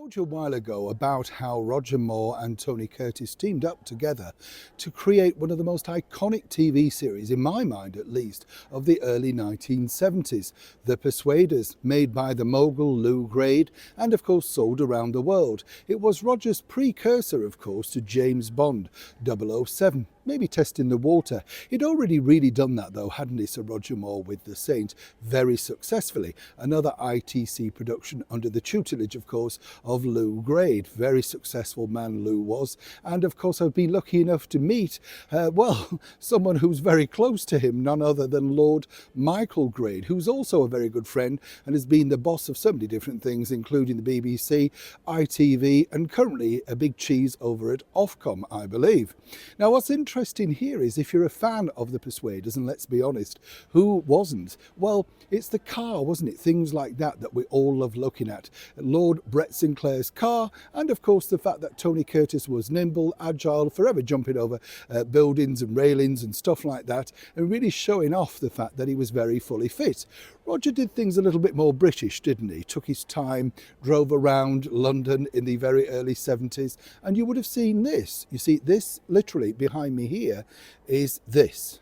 told you a while ago about how Roger Moore and Tony Curtis teamed up together to create one of the most iconic TV series, in my mind at least, of the early 1970s, The Persuaders, made by the mogul Lew Grade and of course sold around the world. It was Roger's precursor, of course, to James Bond 007. Maybe testing the water. He'd already really done that though, hadn't he, Sir Roger Moore, with The Saint, very successfully. Another ITC production under the tutelage, of course, of Lew Grade. Very successful man Lew was. And of course I've been lucky enough to meet, someone who's very close to him, none other than Lord Michael Grade, who's also a very good friend and has been the boss of so many different things, including the BBC, ITV, and currently a big cheese over at Ofcom, I believe. Now, what's interesting here is if you're a fan of The Persuaders, and let's be honest, who wasn't? Well, it's the car, wasn't it? Things like that we all love looking at. Lord Brett Sinclair's car, and of course the fact that Tony Curtis was nimble, agile, forever jumping over buildings and railings and stuff like that, and really showing off the fact that he was very fully fit. Roger did things a little bit more British, didn't he? Took his time, drove around London in the very early 70s, and you would have seen this. You see, this literally behind me here is this.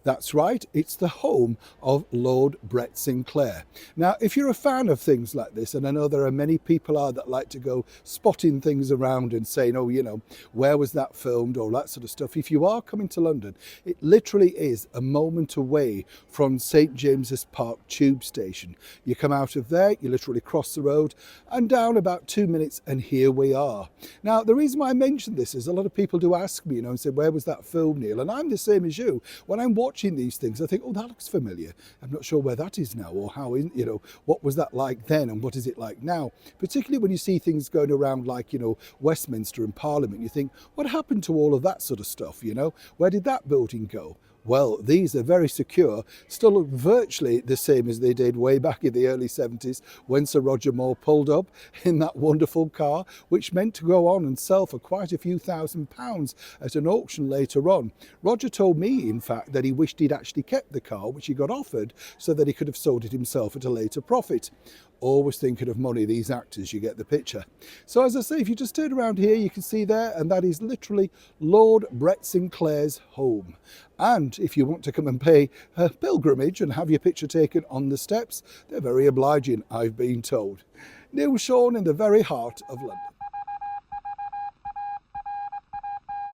That's right, it's the home of Lord Brett Sinclair. Now, if you're a fan of things like this, and I know there are many people that like to go spotting things around and saying, oh, you know, where was that filmed, or that sort of stuff. If you are coming to London, it literally is a moment away from St James's Park tube station. You come out of there, you literally cross the road, and down about 2 minutes, and here we are. Now, the reason why I mention this is a lot of people do ask me, you know, and say, where was that film, Neil? And I'm the same as you. When I'm watching these things, I think, oh, that looks familiar. I'm not sure where that is now, or how, you know, what was that like then and what is it like now? Particularly when you see things going around like, you know, Westminster and Parliament, you think, what happened to all of that sort of stuff, you know? Where did that building go? Well, these are very secure, still look virtually the same as they did way back in the early 70s when Sir Roger Moore pulled up in that wonderful car, which meant to go on and sell for quite a few £1,000s at an auction later on. Roger told me, in fact, that he wished he'd actually kept the car, which he got offered, so that he could have sold it himself at a later profit. Always thinking of money, these actors, you get the picture. So as I say, if you just turn around here, you can see there, and that is literally Lord Brett Sinclair's home. And if you want to come and pay a pilgrimage and have your picture taken on the steps, they're very obliging, I've been told. Neil Sean in the very heart of London.